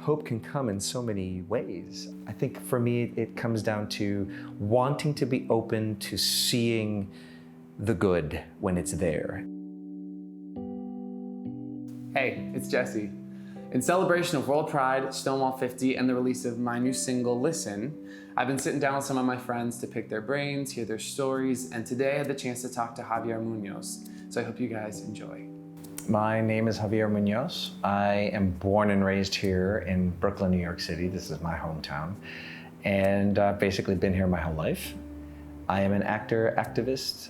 hope can come in so many ways. I think for me, it comes down to wanting to be open to seeing the good when it's there. Hey, it's Jesse. In celebration of World Pride, Stonewall 50, and the release of my new single, Listen, I've been sitting down with some of my friends to pick their brains, hear their stories, and today I had the chance to talk to Javier Muñoz. So I hope you guys enjoy. My name is Javier Muñoz. I am born and raised here in Brooklyn, New York City. This is my hometown. And I've basically been here my whole life. I am an actor, activist,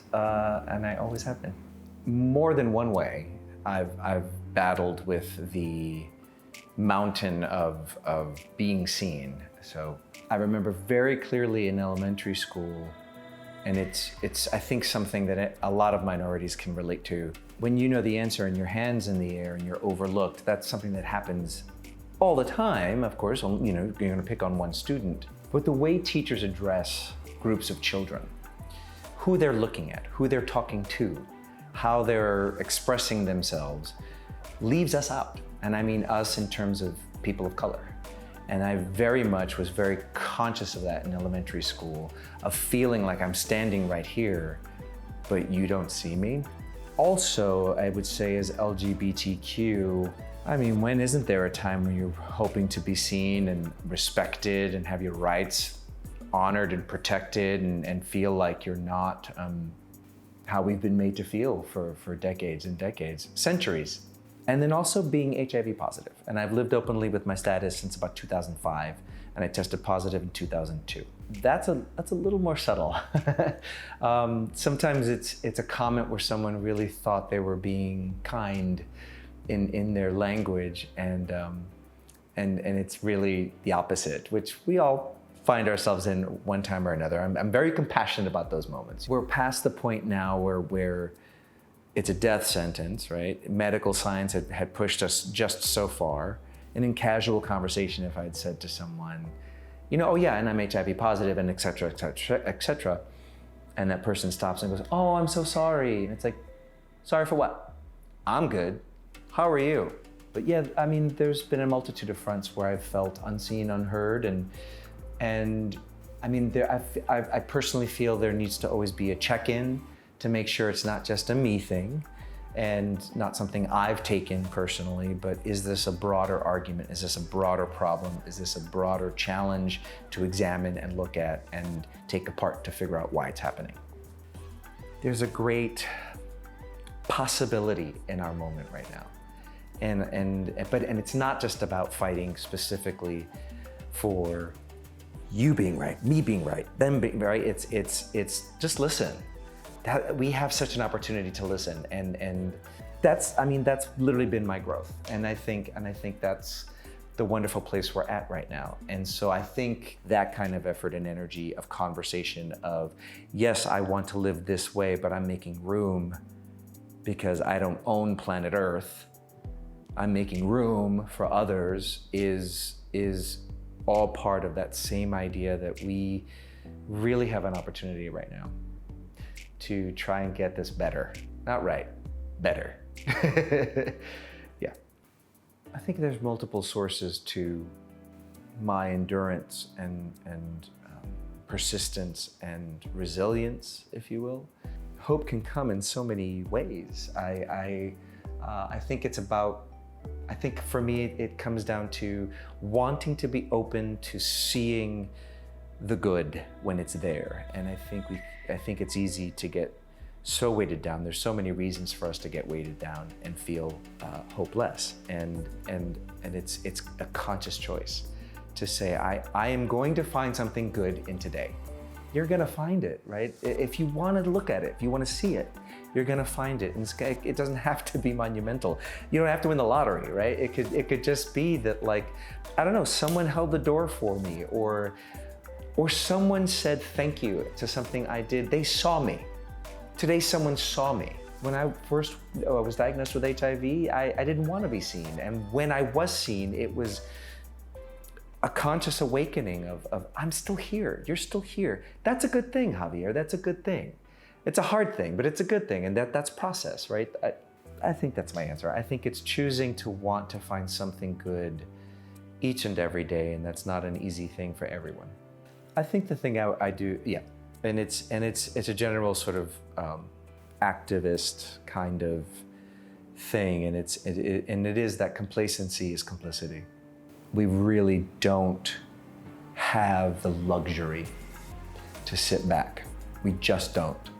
and I always have been. More than one way, I've battled with the mountain of being seen. So I remember very clearly in elementary school, and it's I think something that a lot of minorities can relate to. When you know the answer and your hand's in the air and you're overlooked, that's something that happens all the time, of course. You know, you're gonna pick on one student. But the way teachers address groups of children, who they're looking at, who they're talking to, how they're expressing themselves, leaves us out. And I mean us in terms of people of color. And I very much was very conscious of that in elementary school, of feeling like I'm standing right here, but you don't see me. Also, I would say as LGBTQ, I mean, when isn't there a time when you're hoping to be seen and respected and have your rights honored and protected and feel like you're not how we've been made to feel for decades and decades, centuries. And then also being HIV positive. And I've lived openly with my status since about 2005, and I tested positive in 2002. That's a little more subtle. Sometimes it's a comment where someone really thought they were being kind in their language, and it's really the opposite, which we all find ourselves in one time or another. I'm very compassionate about those moments. We're past the point now where it's a death sentence, right? Medical science had pushed us just so far. And in casual conversation, if I had said to someone, you know, oh yeah, and I'm HIV positive and et cetera, et cetera, et cetera. And that person stops and goes, oh, I'm so sorry. And it's like, sorry for what? I'm good. How are you? But yeah, I mean, there's been a multitude of fronts where I've felt unseen, unheard, and I mean, I personally feel there needs to always be a check-in to make sure it's not just a me thing and not something I've taken personally, but is this a broader argument? Is this a broader problem? Is this a broader challenge to examine and look at and take apart to figure out why it's happening? There's a great possibility in our moment right now. And it's not just about fighting specifically for you being right, me being right, them being right. It's just listen. We have such an opportunity to listen, and that's literally been my growth. And I think that's the wonderful place we're at right now. And so I think that kind of effort and energy of conversation of, yes, I want to live this way, but I'm making room because I don't own planet Earth. I'm making room for others is all part of that same idea that we really have an opportunity right now to try and get this better. Not right, better. Yeah. I think there's multiple sources to my endurance and persistence and resilience, if you will. Hope can come in so many ways. I think it's about, I think for me, it comes down to wanting to be open to seeing the good when it's there. And I think it's easy to get so weighted down. There's so many reasons for us to get weighted down and feel hopeless. And it's a conscious choice to say, I am going to find something good in today. You're gonna find it, right? If you wanna look at it, if you wanna see it, you're gonna find it. And it doesn't have to be monumental. You don't have to win the lottery, right? It could just be that, like, I don't know, someone held the door for me, or someone said thank you to something I did. They saw me. Today, someone saw me. When I first was diagnosed with HIV, I didn't want to be seen. And when I was seen, it was a conscious awakening of I'm still here, you're still here. That's a good thing, Javier, that's a good thing. It's a hard thing, but it's a good thing, and that's process, right? I think that's my answer. I think it's choosing to want to find something good each and every day, and that's not an easy thing for everyone. I think the thing I do, yeah, and it's a general sort of activist kind of thing, and it is that complacency is complicity. We really don't have the luxury to sit back. We just don't.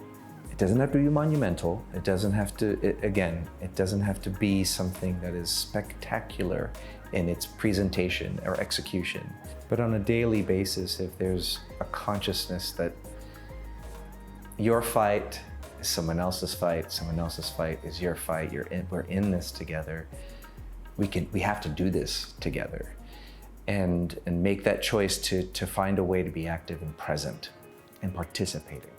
It doesn't have to be monumental. It doesn't have to, it doesn't have to be something that is spectacular in its presentation or execution. But on a daily basis, if there's a consciousness that your fight is someone else's fight is your fight, we're in this together, we have to do this together. And make that choice to find a way to be active and present and participating.